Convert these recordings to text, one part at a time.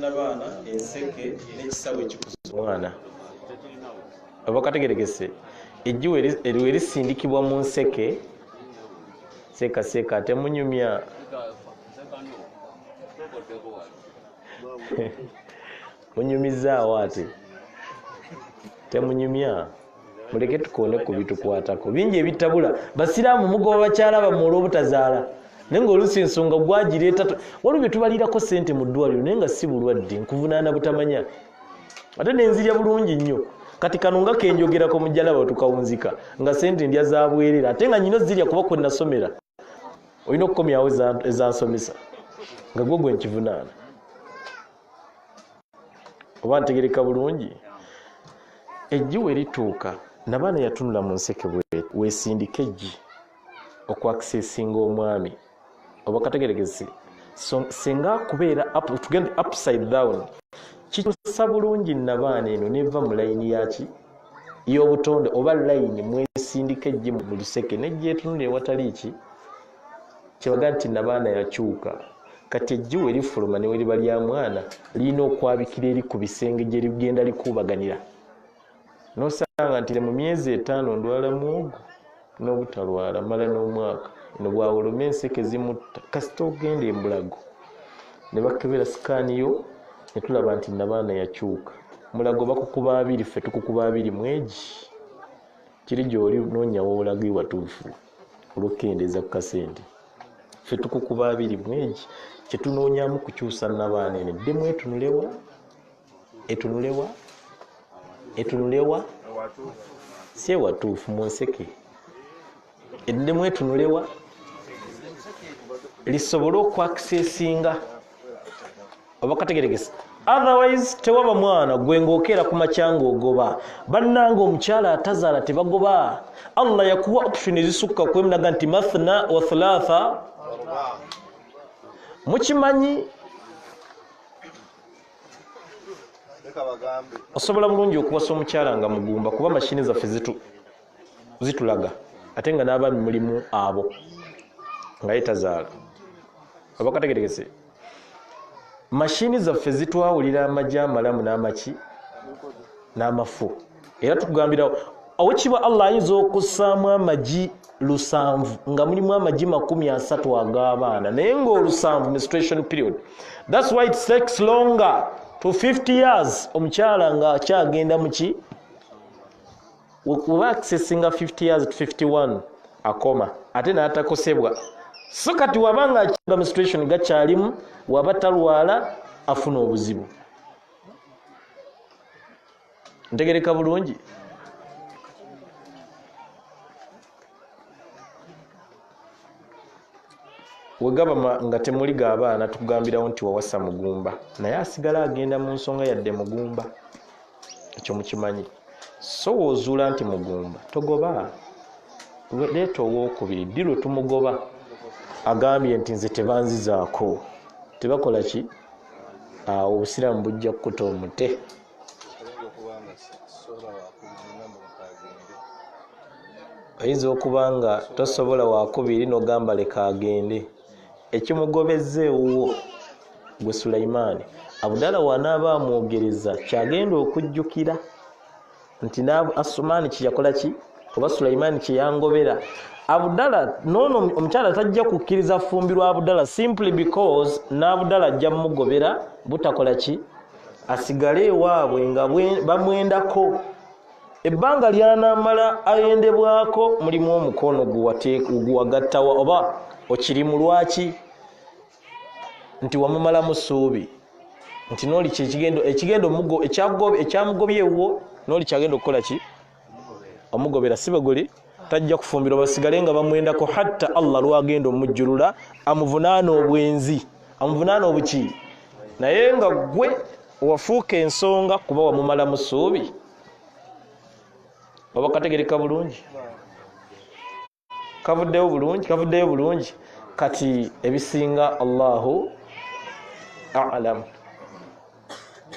n'abaana enseke n'ekisawo ekikuza omwana oba kategeregese ejjiwe eriwe lisindikibwa mu nseke seeka ate munyumya munyumizaawo ate temunyumya muleke tukoone ku bitukwatako bingi ebitabula basiraamu mugoba bakyala bammwe olw'obutazaala naye ng'oluusi ensonga gwagireeta waliwo bye tubalirako ssente mu ddwaliro naye nga si bulwadde nkuvunaana butamanya ate nenzirya bulungi nnyo kati kano nga kenjogerako mujjalaba tukawunzika nga ssente ndya za bwerera ate nga nyino zirya kuba kwe nasomera olina okukomyawo ezansomesa nga gwe nkivunaana oba ntegereka bulungi ejjiwe lituuka nabaana yatunula mu nseke weesindika ejji okwakisesinga omwami oba kategeregese singa kubeera tugende upside down kituusa bulungi nabaana eno neva mu layini yaki y'obutonde oba layini mwesindika ejji mu luseke nejja etunula ewatali ki kyebaga nti nabaana yakyuka kati ejjiwe lifuluma ne weriba lya mwana lirina okwabikira eri ku bisenge gye ligenda likuubaganira nosanga nti mu myezi 5 ndwala muwogo n'obutalwala mala n'omwaka eno bwawoloma enseke zimutta kasita ogenda embulago ne bakebera sikaaniyo ne tulaba nti nabaana yakyuka mulago bakukuba 2 ffe tukukuba 2 mwegi kiri gy'oli noonyawo obulago iwatuufu olw'okukendeeza ku kasente ffe tukukuba 2 mwegi kyetunoonyamu kukyusa nabaana eno eddemu etunulewa si ewatuufu mu nseke eddemu etunulewa lisobole okwakisesinga oba kategeregesa otherwise tewaba mwana gwe ng'okeera ku makyanga ogoba bannanga omukyala atazaala tebagoba Allah yakuwa option ezisukka kwemunaga nti mathna wa thalatha mukimanyi osobola bulungi okuwasa omukyala nga mugumba kuba mashini zaffe zitulaga ate nga n'abaami mulimu abo nga yetazaala oba kategeregese mashini zaffe zitwawulira amagi amalamu n'amaki n'amafu era tukugambira awekiba Allah ayinza okussaamu amagi 7 nga mulimu amagi 30 ag'abaana naye ng'olusanvu menstruation period. That's why it takes longer to 50 years omukyala nga akyagenda muki okuba accessing 50 years to 51 akoma ate n'atakosebwa so kati wabanga akyanga menstruation gakyalimu waba talwala afuna obuzibu ntegereka bulungi wegaba nga temuliga abaana tukugambirawo nti wawasa mugumba naye asigala agenda mu nsonga yadde mugumba ekyo mukimanyi so wozuula nti mugumba togoba leeta owookubiri ddi tumugoba agambye nti nze tebanzizaako tebakola ki awo obusiraamu bujja kukuta omute oyinza okuba nga tosobola wakubiri n'ogamba leka agende ekimugobezzeewo gwe Sulaimaani Abdala wanaaba amwogereza kyagenda okujjukira nti Asumaani kyeyakola ki oba Sulaimaani kyeyangobera Abdala nono omukyala tajja kukkiriza fumbirwa Abdala simply because n'Abdala ajja mugobera butakola ki asigale ewaabwe nga bamwendako ebbanga lyanamala ayendebwako mulimu omukono guwagattawa oba okirimu lwaki nti wamumalamu ssuubi nti noli ekigendo ekyamugobyewo noli kyagenda okukola ki omugobera sibeguli tajja kufumbirwa basigale nga bamwendako hatta Allah lwagenda omujjulula amuvunaana obwenzi amuvunaana obuki naye nga gwe wafuuka ensonga kuba wamumalamu ssuubi oba kategereka bulungi kavuddeyo bulungi kati ebisinga Allahu a'lam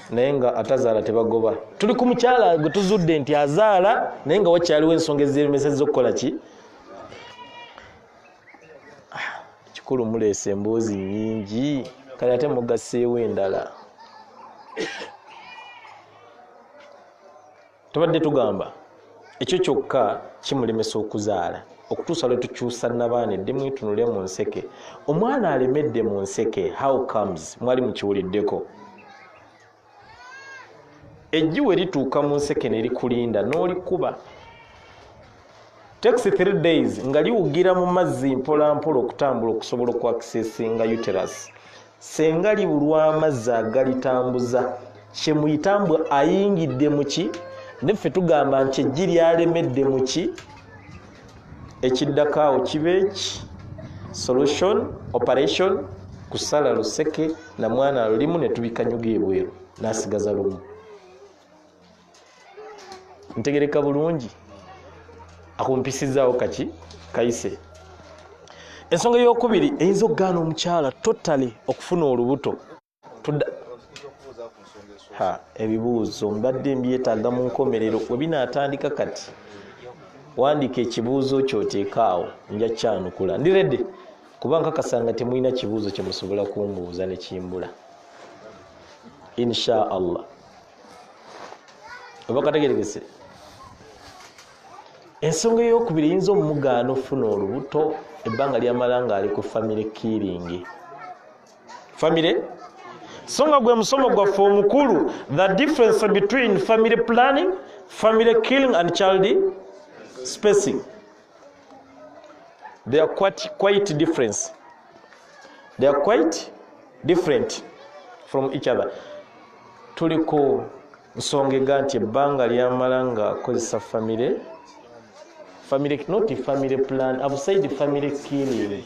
naye nga atazaala tebagoba tuli ku mukyala gwe tuzudde nti azaala naye nga wakyaliwo ensonga eziremesezza okukola ki kikulu muleese emboozi nnyingi kale ate mugasseewo endala tubadde tugamba ekyo kyokka kimulemesa okuzaala okutuusa lwe tukyusa nabaana eddemu itunule mu nseke. Omwana alemedde mu nseke, how comes? Mwali mukiwuliddeko. Ejji we lituuka mu nseke ne likulinda n'olikuba. Takes 3 days nga liwugira mu mazzi mpola mpola okutambula okusobola okwakisesinga uterus. Senga libulwa amazzi agalitambuza kye muyitambwe ayingidde mu ki, neffe tugamba nti ejji lyalemedde mu ki, ekiddako awo kibe eki solution operation kusala luseke na mwana lulimu ne tubikanyuga ebweru n'asigaza lumu. Ntegereka bulungi akumpisizaawo kaki kayise. Ensonga y'okubiri eyinza okugaana omukyala totally okufuna olubuto. Ebibuuzo mbadde mbyetaaga mu nkomerero we binaatandika kati. Wandika ekibuuzo kyoteekaawo nja kyanukula. Ndi redde kuba nkakasanga temulina kibuuzo kye musobola kumbuuza ne kimbula. Insha Allah. Oba kategeregese. Ensonga y'okubiri eyinza omumugaana ofuna olubuto ebbanga lyamala ng'ali ku family killing. Family? Songa gwe musomo gwaffe omukulu, the difference between family planning, family killing and child spacing. They are quite different. They are quite different from each other. Tuliko nsonga ega nti ebbanga lyamala ng'akozesa family, not family plan, outside family killing.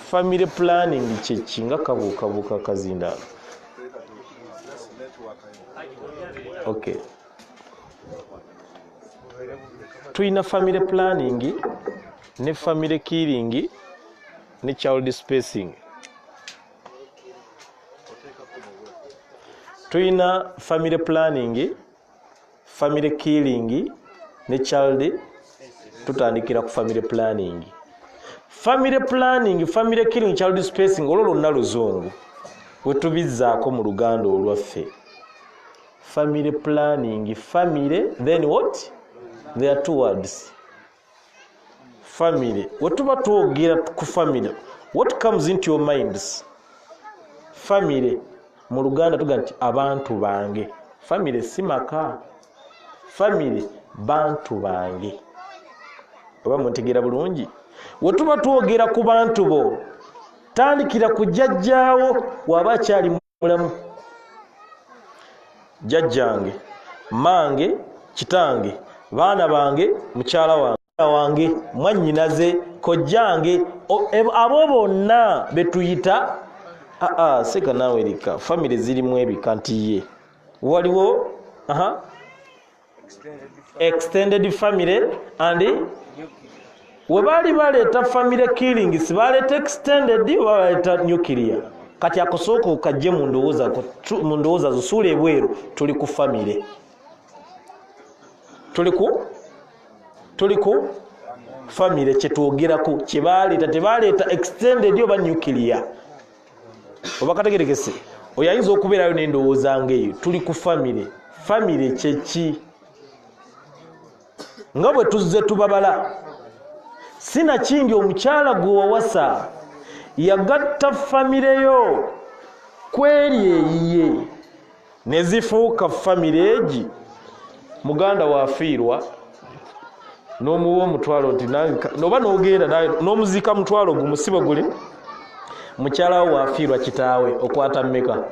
Family planning kyeki nga kabuukabuuka kazinda. Okay. Tuyina family planning ne family killing ne child spacing. Tuyina family planning, family killing ne child, tutandikira ku family planning. Family planning, family killing, child spacing olwo lwonna luzungu we tubizzaako mu Luganda olwaffe. Family planning, family, then what? There are two words. Family. We tuba twogera ku family, what comes into your minds? Family mu Luganda tuga nti abantu bange. Family si maka. Family bantu bange. Oba muntegeera bulungi? We tuba twogera ku bantu bo, tandikira ku jjajjaawo waba akyali mulamu. Jjajjange, mange, kitange, baana bange, mukyala wange, mwannyinaze, kojjange, abo bonna betuyita seka naawe erika family zirimu ebika nti ye waliwo extended family and we baali baleeta family killing si baleeta extended oba baleeta nuclear. Kati akosooka okajje mu ndowooza zusuula ebweru tuli ku family. Tuli ku family kyetwogerako kye baleeta tebaleeta extended oba nuclear. Oba kategerekese oyo ayinza okubeerayo n'endowooza ng'eyo. Tuli ku family. Family kyeki? Nga bwe tuzze tubabala. Sina kindi omukyala gwe wawasa yagatta family yo kweri eyiye ne zifuuka family egi. Muganda waafiirwa n'omuwa omutwalo nti noba n'ogenda naye n'omuzika mutwalo gumusibe guli. Mukyala wo waafiirwa kitaawe okwata mmeka?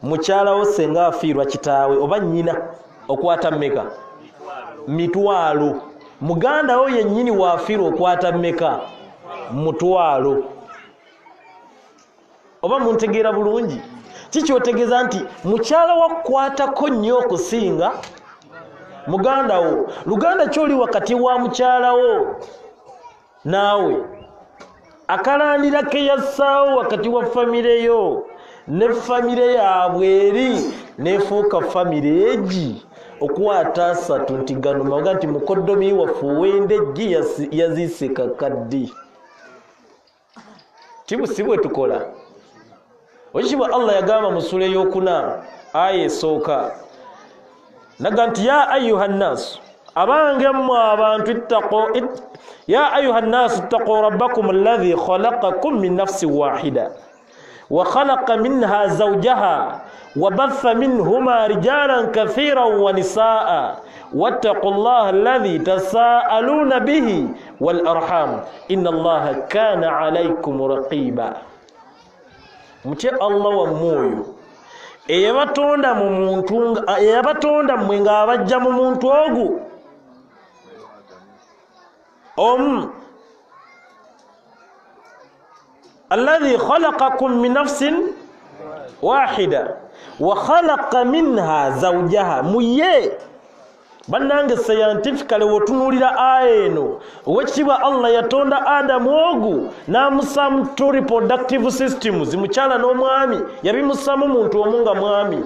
Mukyala wo senga afiirwa kitaawe oba nnyina okwata mmeka? Mitwalo. Muganda wo yennyini waafiirwa okwata mmeka? Mutwalo. Oba muntegeera bulungi? Kikyotegeeza nti mukyala wakwatako nnyo okusinga muganda wo. Luganda kyoli wakati wa mukyala wo naawe. Akalandira ke yassaawo wakati wa famire yo ne famire yaabwe eri nefuuka famire egi okwata asatu nti gano maga nti mukoddomi waffe ow'endejji yaziise kakaddi. kibusibwe tukola okibwa Allah yagamba mu sura ey'okuna aya esooka naga nti ya ayuha nnas abange mmwe abantu ya ayuha nnas ittaqu rabbakum alladhi khalaqakum min nafsin wahida wa khalaqa minha zawjaha wa batha minhuma rijalan kathiran wa nisaa واتقوا الله الذي تساءلون به والأرحام إن الله كان عليكم رقيبا متى الله ومويو eyabatonda mu muntu eyabatonda mmwe ng'abajja mu muntu ogu alladhi khalaqakum min nafsin wahida wa khalaqa minha zawjaha muye bannange scientifically wotunulira aya eno owekitiibwa Allah yatonda Adamu ogu n'amusamu two reproductive systems mukyala n'omwami yabimusamu muntu omu nga mwami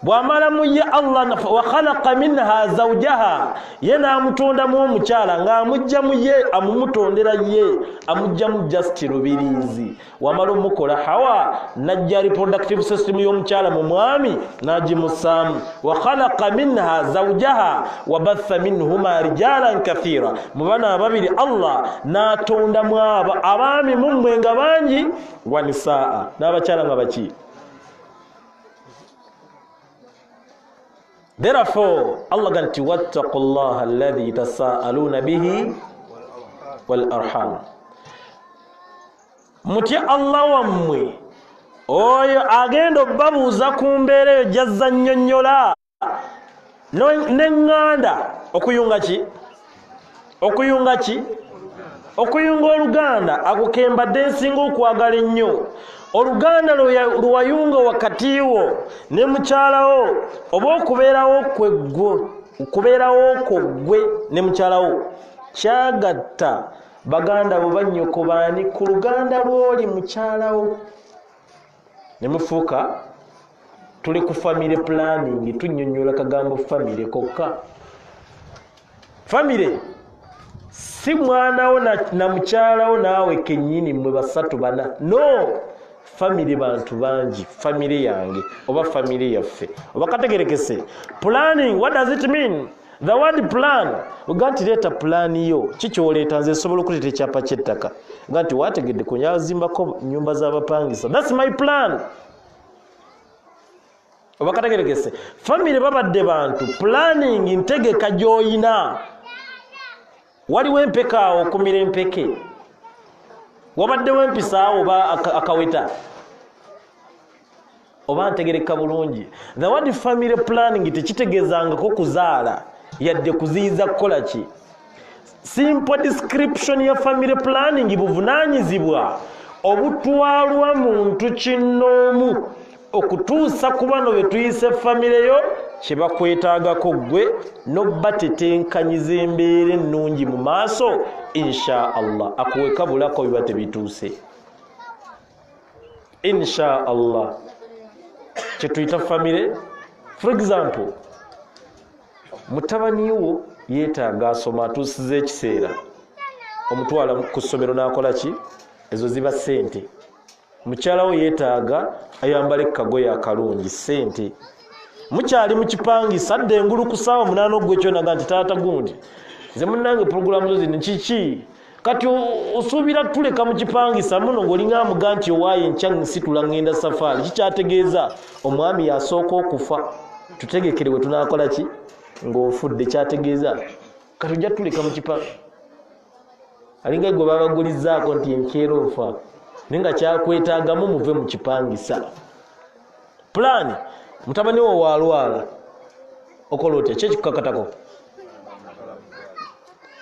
bw'amala mu ye Allah wa khalaqa minha zawjaha ye n'amutondamu omukyala ng'amujja mu ye amumutondera ye amujja mu just lubirizi wamala omukola Hawa najja reproductive system y'omukyala mu mwami n'agimusaamu wa khalaqa minha zawjaha wa batha minhuma rijalan kathira mu bana ababiri Allah n'atondamu abaami mu mmwe nga bangi wa nisaa n'abakyala nga baki. Therefore, Allah ganti wattaqullaha alladhi tasaaluna bihi wal arham. Muti Allah wammwe oyo agenda babuuza ku mbeera eyo jazza nnyonnyola n'eŋŋanda okuyunga ki? Okuyunga oluganda akukembadde nsinga okwagala ennyo. Oluganda luwayunga wakati wo ne mukyalawo oba okubeerawo gwe ne mukyalawo kyagatta baganda bo bannyoko baani ku luganda lw'oli mukyalawo ne mufuuka tuli ku family planning tunnyonnyola kagambo family kokka. Family si mwanawo na mukyalawo naawe kennyini mwe basatu bana, no. Family bantu bangi, family yange oba family yaffe oba kategerekese. Planning, what does it mean? The word plan, uganti leta plan yo kikyoleeta nze sobola okuleeta ekyapa ky'ettaka uganti wategedde ku nyazimbako nyumba z'abapangisa, that's my plan. Oba kategerekese. Family babadde bantu, planning ntegeka gy'oyina. Waliwo empeka awo okumira empeke, wabaddewo empisa awo oba akaweta oba ntegereka bulungi. The word family planning tekitegeezangako kuzaala yadde kuziyiza kukola ki. Simple description ya family planning buvunaanyizibwa obutwalwa muntu kinnoomu okutuusa ku bano be tuyise family yo kye bakwetaagako gwe n'obbatetenkanyiza embeera ennungi mu maaso insha Allah akuweka bulako biba tebituuse insha Allah kye tuyita family. For example, mutabani wo yeetaaga asoma atuusiza ekiseera omutwala ku ssomero n'akola ki, ezo ziba ssente. Mukyala wo yeetaaga ayambale kagoye akalungi, ssente. Mukyali mu kipangisa adde engulu ku ssaawa 8 ogwekyo naga nti taata gundi nze munnange puroguramu zo zino kiki kati osuubira tuleka mu kipangisa muno ng'olinga amuga nti owaayo enkya nsitula ngenda safaari. Kikyategeeza omwami yasooka okufa tutegekere we tunaakola ki ng'ofudde. Kyategeeza kati ojja tuleka mu kipangisa alinga gwe babagulizzaako nti enkeera ofa naye nga kyakwetaagamu muve mu kipangisa. Plan mutabani wo waalwala okola otya kyekikukakatako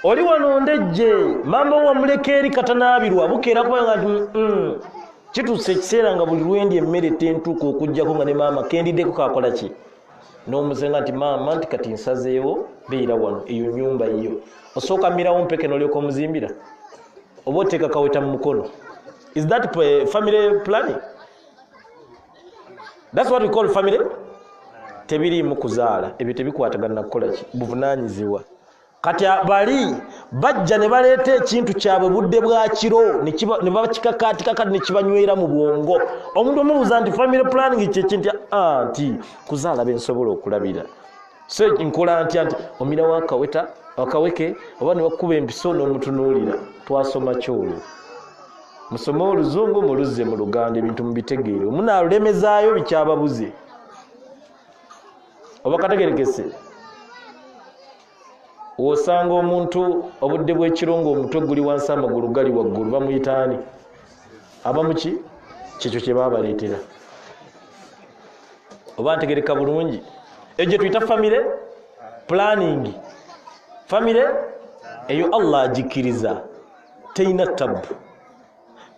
oli wano ndejje mama wamuleka eri katanaabirwa bukeera kubanga nti kituuse ekiseera nga buli lwendi emmere tentuuka okujjako nga ne maama kendiddeko kakola ki n'omuzenga nti maama nti kati nsazeewo beera wano eyo nyumba eyo osooka mmirawo mpeke n'olyoka omuzimbira oba oteeka kaweta mu mukono. Is that family planning? That's what we call family. Tebiriimu kuzaala ebyo tebikwatagana kukola ki buvunaanyizibwa. kati bali bajja ne baleeta ekintu kyabwe budde bwa kiro ne bakikakaatikaka ne kibanywera mu bwongo. Omuntu omubuuza nti family planning kyekinti nti kuzaala bensobola okulabira so nkola ntya nti omira wakaweke oba ne bakuba empiso n'omutunuulira twasoma kyolwo musome oluzungu muluzze mu Luganda ebintu mubitegeere omunaalulemezaayo bikyababuze oba kategerekese. Osanga omuntu obudde bw'ekiro ng'omutwe guli wansi amagulu gali waggulu bamuyita ani? Aba muki? Kyekyo kye baabaleetera. Oba ntegereka bulungi? Egyo tuyita family planning. Family eyo Allah agikkiriza teyina tabu.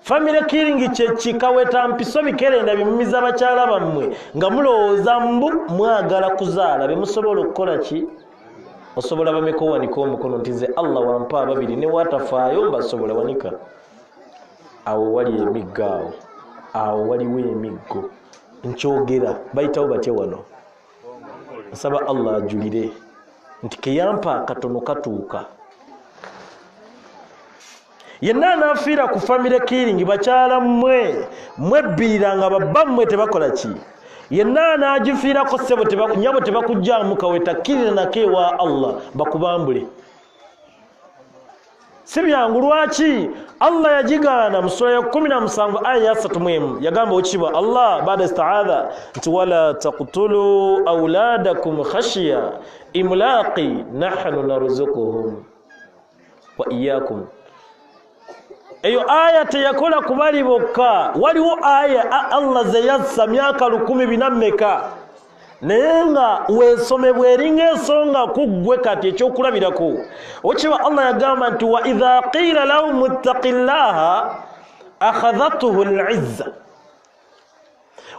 Family killing kikaweta mpiso bikerenda bimumiza abakyala bammwe nga mulowooza mbu mwagala kuzaala bemusobola okukola ki? Osobola bameko wanika omukono nti nze Allah wampa ababiri ne watafaayo mbasobola wanika. Awo wali emiggo awo waliwo emiggo nkyogera bayitawo batya wano. Nsaba Allah ajulire nti keyampa akatono katuuka. Yenna anafiira ku family killing bakyala mwebbiranga babba mmwe tebakola ki? Yenna anagifiirako ssebo nyabo tebakujjaamu kaweta kirira nakewa Allah bakubambule. Si byangu lwaki Allah yagigaana mu sura ya 17 aya ya 3 yagamba okiba Allah baada isti'adha nti wala taqtulu awladakum khashya imlaqi nahnu narzuquhum wa iyyakum. Eyo aya teyakola kubali bokka waliwo aya Allah zeyassa myaka 10 naye nga weesomebwa eringa ensonga kuggwe kati ekyokulabirako. Okiba Allah yagamba nti wa idha qila lahum ittaqillaha akhadhathu al-izza.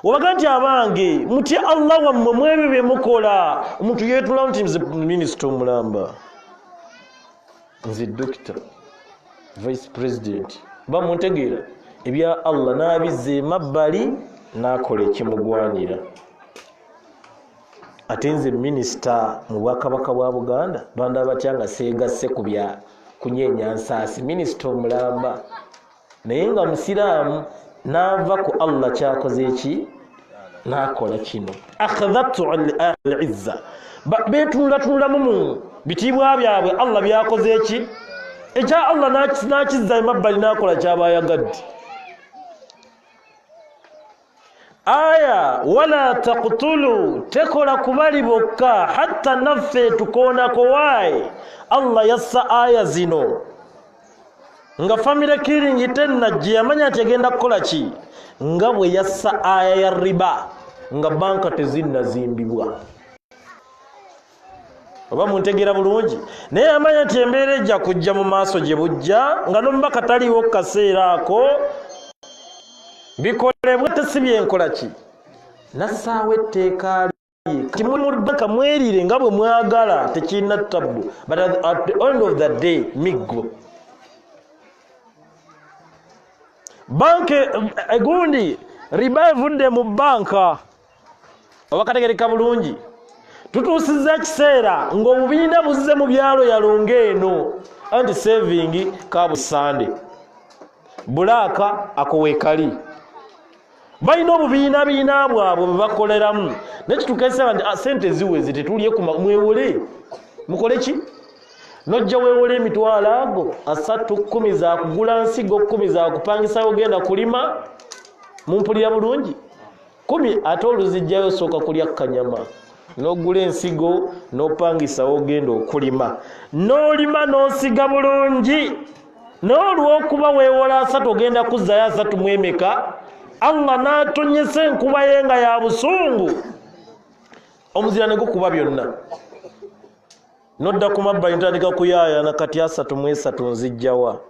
Wabaga nti abange muti Allah wammwe mwebyo bye mukola. Omuntu yeetula nti nze minisita omulamba nze dokita vice president bamuntegeera ebya Allah n'abizze mabbali n'akola ekimugwanira. Ate nze minisita mu Bwakabaka bwa Buganda banda batya nga seegasse ku bya kunyeenya nsaasi minisita omulamba naye nga musiraamu n'ava ku Allah kyakoze eki n'akola kino. Akhadhatu al-izza betunulatunulamu mu bitiibwa byabwe Allah byakoze eki ekya Allah n'akizza emabbali n'akola kyaba ayagadde. Aya wala taqtulu tekola kubali bokka hatta naffe tukoonako waayi Allah yassa aya zino nga family killing tenajje yamanya tegenda kukola ki nga bwe yassa aya ya riba nga banka tezinnazimbibwa. Oba muntegeera bulungi naye amanya nti embeera ejja kujja mu maaso gye bujja nga n'omubaka taliwo kaseera ako bikolebwe tesibye enkola ki nassaawo etteeka lye kati mulibaka mwerire nga bwe mwagala tekirina tabu but at the end of the day miggo banke egundi riba evudde mu banka oba kategereka bulungi. Tutuusizza kiseera ng'obubiina buzze mu byalo yalonga eno anti saving kabusande bulaka akoweekali balina obubiina bwabwe bwe bakoleramu nekitukeesera nti sente ziweze tetulye mwewole mukole ki nojja weewole emitwalo ago 3 10 za kugula nsigo 10 za kupangisa ogenda kulima mumpulira bulungi 10 ate oluzijjayo sooka kulya kanyama n'ogula ensigo n'opangisa ogenda okulima n'olima n'osiga bulungi n'olw'okuba weewola 3 ogenda kuzzayo 3 mwemeka Allah n'atonyesa enkuba ye nga ya busungu omuzira ne gukuba byonna nodda ku mabbali ntandika kuyaayana kati 3 mu 3 nzijjawa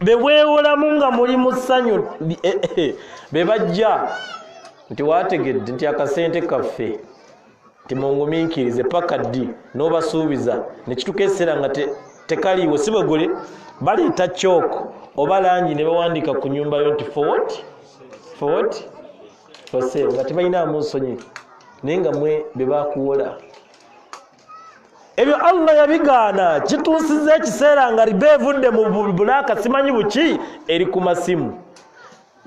be weewolamu nga muli mu ssanyu be bajja nti waategedde nti akasente kaffe timungumiikirize paka ddi n'obasuubiza ne kitukeesera nga tekaliiwo si bwegole baleeta chooko oba langi ne bawandiika ku nyumba yo nti for sale nga tebalinamu nsonyi naye nga mwe be bakuwola ebyo Allah yabigaana kituusiza ekiseera nga riba evudde mu bulaka simanyi buki eri ku masimu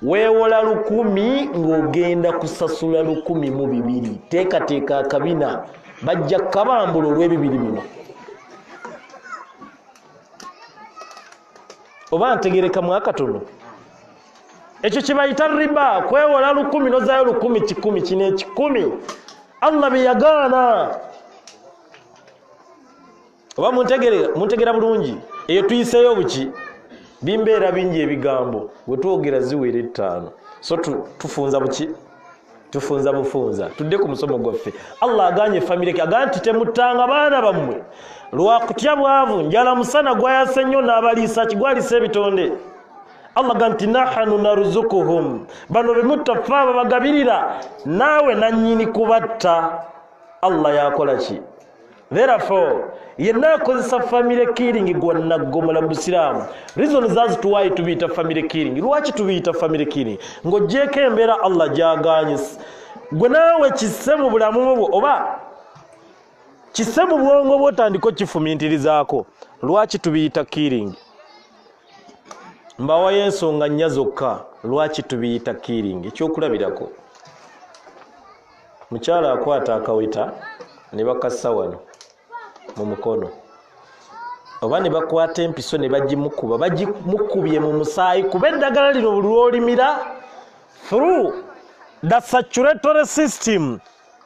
weewola 1,000 ng'ogenda kusasula 1,200 teekateeka akabina bajja kabambula olw'ebibiri bino oba ntegereka mwakatono ekyo kibayita riba kwewola 1,000 nozaayo 1,000 1,000 kino 1,000 Allah bye yagaana oba muntegera bulungi eyo tuyiseeyo buki bimbeera bingi ebigambo bwe twogera ziwera 5 so tufunza buki tufunza bufunza tudde ku musomo gwaffe Allah aganye family ke aganti temutanga baana bammwe lwa kutya bwavu njala musana gwayase nnyo n'abaliisa kigwalisa ebitonde Allah ganti nahanu narzukuhum bano bemutafa babagabirira nawe nanyini kubatta Allah yakola ki therefore yenna akozesa family killing gonna gomola Muslimu reason zazi tuwayi tubiyita family killing lwaki tubiyita family killing ng'ogyeko embeera Allah gyaganye gwe naawe kisse mu bulamu bwo oba kisse mu bwongo bwo otandika kifumintirizaako lwaki tubiyita killing mbawayo ensonga nnya zokka lwaki tubiyita killing ekyokulabirako mukyala akwata akaweta ne bakassa wano mu mukono oba ne bakwata empiso ne bagimukuba bagimukubye mu musaayi kuba eddagala lino lwolimira through the circulatory system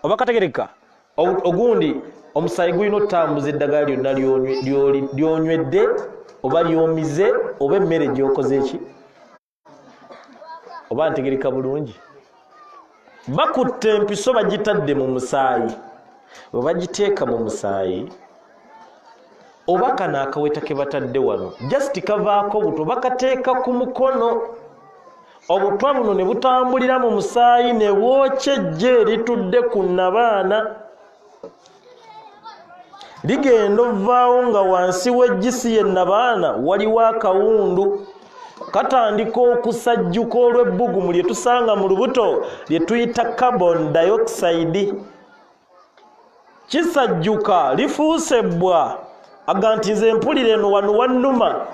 oba kategereka ogundi omusaayi gulina otambuza eddagala lyonna lyonywedde oba lyomize oba emmere gyokoze eki oba ntegereka bulungi bakutte empiso bagitadde mu musaayi bwe bagiteeka mu musaayi oba kana akaweta ke batadde wano just kavaako buto bakateeka ku mukono obutwa buno ne butambulira mu musaayi ne bwokya ejje litudde ku nabaana ligenda ovaawo nga wansi w'ejjisi y'ennabaana waliwo akawundu katandika okusajjuka olw'ebbugumu lye tusanga mu lubuto lye tuyita carbon dioxide kisajjuka lifuusebbwa aganti nze mpulira eno wano wannuma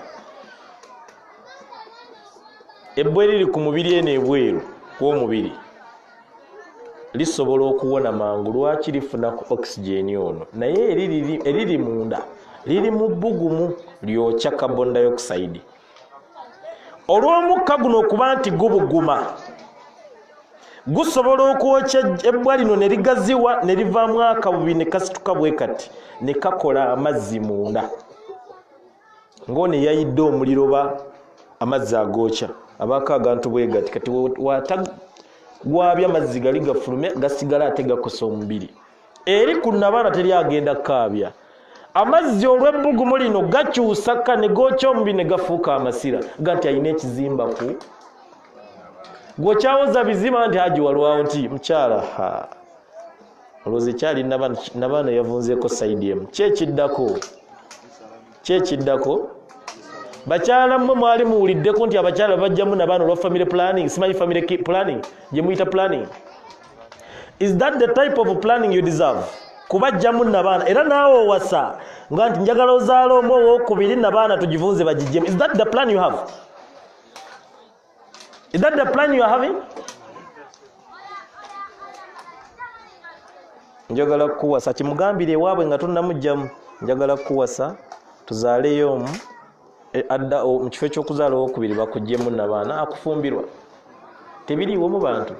ebbwe liri ku mubiri eno ebweru w'omubiri lisobola okuwona mangu lwaki lifuna ku oxygen ono naye eriri munda liri mu bbugumu lyokya carbon dioxide olw'omukka guno okuba nti gubuguma gusobola okwokya ebbwa lino ne ligaziwa ne livaamu akabubi ne kasituka bwe kati ne kakola amazzi munda ng'one yayidde omuliro ba amazzi agookya abaako agantu bwe gati kati watagwabya amazzi gali gafulumya gasigala ate gakosa omubiri eri ku nabaana teri agenda kaabya amazzi olw'ebbugumu lino gakyusaka ne gookya omubiri ne gafuuka amasira ganti alina ekizimba ku gwokyawoza bizima nti haji walwawo nti mukyala olowooza ekyali nabaana yavunzeeko saidi emu kyekiddako bakyala mmwe mwali muwuliddeko nti abakyala bajjamu nabaana olwa family planning simanyi family planning gye muyita planning is that the type of planning you deserve kubajjamu nabaana era naawe owasa nga nti njagala ozaala omu owokubiri nabaana tugivunze bagijjemu is that the plan you have? Is that the plan you are having? Njagala kuwasa kimugambire ewaabwe nga tonnamugjamu njagala kuwasa tuzaaleyo omu adda mu kifo ekyokuzaala owokubiri bakuggyemu nabaana akufumbirwa tebiriiwo mu bantu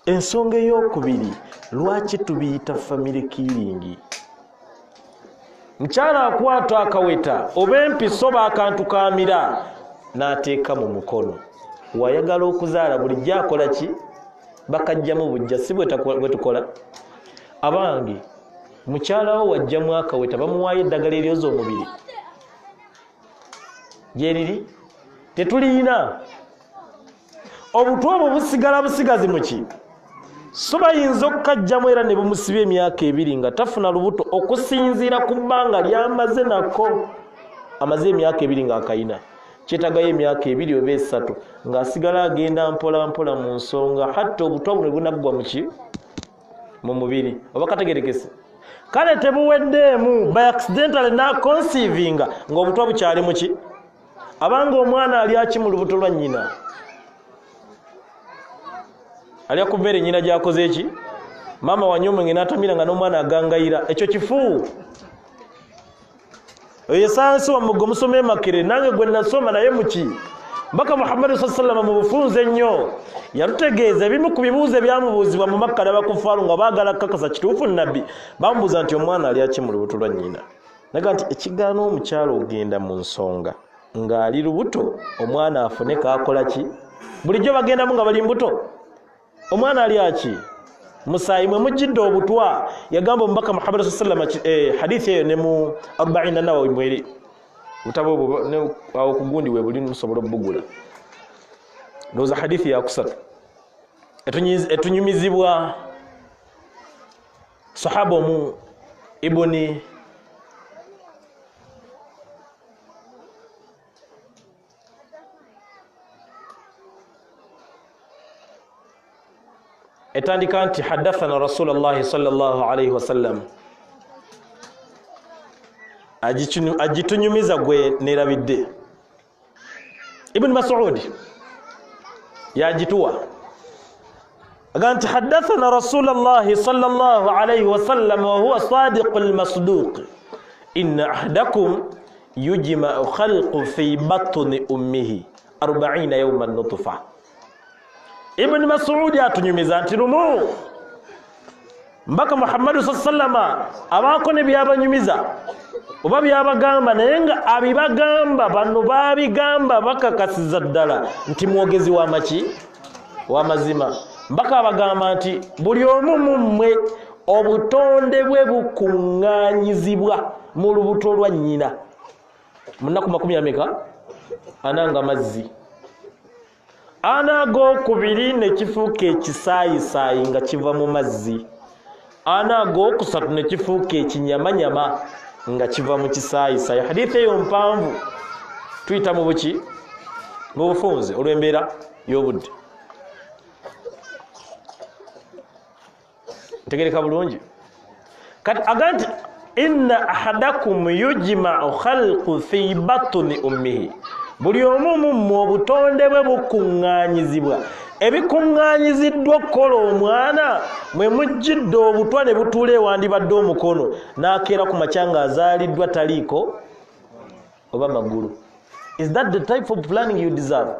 ensonga ey'okubiri lwaki tubiyita family killing mukyala akwata akaweta oba empiso baakantu kaamira n'ateeka mu mukono wayagala okuzaala bulijjo akola ki bakajjamu bujja si bwe tukola abange mukyalawo wajjamu akaweta bamuwaayo eddagala eryoza omubiri gyeriri tetuliina obutwa obwo busigala busigazi muki so bayinza okukajjamu era ne bumusiba emyaka 2 nga tafuna lubuto okusinziira ku bbanga lyamaze nako amaze emyaka 2 nga akayina kyetagayo emyaka 2 oba 3 ng'asigala agenda mpola mpola mu nsonga hatta obutwa buno bunaggwa muki mu mubiri oba kategerekese kale tebuweddeemu by accidentally na conceivinga ng'obutwa bukyali muki abanga omwana ali aki mu lubuto lwa nnyina alya ku mmere nnyina gyakoze eki maama wanyomwenge n'atamira nga n'omwana agangayira ekyo kifu oyo esansi wamuggo musome makire nange gwe nasoma naye muki mbaka Muhammad sallallahu mu bufunze nnyo yalutegeeza ebimu ku bibuuzo ebyamubuuzibwa mu Makka n'abakufaaru nga baagala kakasa kituufu nabbi bamubuuza nti omwana ali aki mu lubuto lwa nnyina naga nti ekigaana omukyalo ogenda mu nsonga ng'ali lubuto omwana afune kaakola ki bulijjo bagendamu nga bali mbuto omwana ali aki musaayi mwe mujjidde obutwa yagamba omubaka Muhammad sallallahu hadithi eyo ne mu 40 Nawawi mweri mutabo awo kugundi we buli musobola obugula ndoza hadithi ya kusatu etunyumizibwa sahaba mu ibni etandika nti hadathana Rasulullah sallallahu alayhi wasallam agitunyumiza gwe nerabidde Ibn Mas'ud yagituwa aganti hadathana Rasulullah sallallahu alayhi wasallam wa huwa sadiqul masduq inna ahdakum yujma'u khalqu fi batni ummihi 40 yawman nutfa Ibn Mas'ud atunyumiza nti lumu mbaka Muhammad sallallahu abako ne byabanyumiza oba byabagamba naye nga abibagamba bano babigamba bakakasiza ddala nti mwogezi w'amaki w'amazima mbaka abagamba nti buli omu mu mmwe obutonde bwe bukuŋŋaanyizibwa mu lubuto lwa nnyina mu nnaku 40 ananga mazzi ana g'okubiri ne kifuuka ekisaayisaayi nga kiva mu mazzi ana g'okusatu ne kifuuka ekinyamanyama nga kiva mu kisaayisaayi hadithi eyo mpanvu tuyita mu buki mu bufunze olw'embeera y'obudde ntegereka bulungi kati aganti inna ahadakum yujma'u khalqu fi batni ummihi buli omu mu mmwe obutonde bwe bukuŋŋaanyizibwa ebikuŋŋaanyiziddwa okukola omwana mwe mujjidde obutwa ne butuula ewandibadde omukono n'akeera ku makya ng'azaaliddwa taliiko oba magulu. Is that the type of planning you deserve?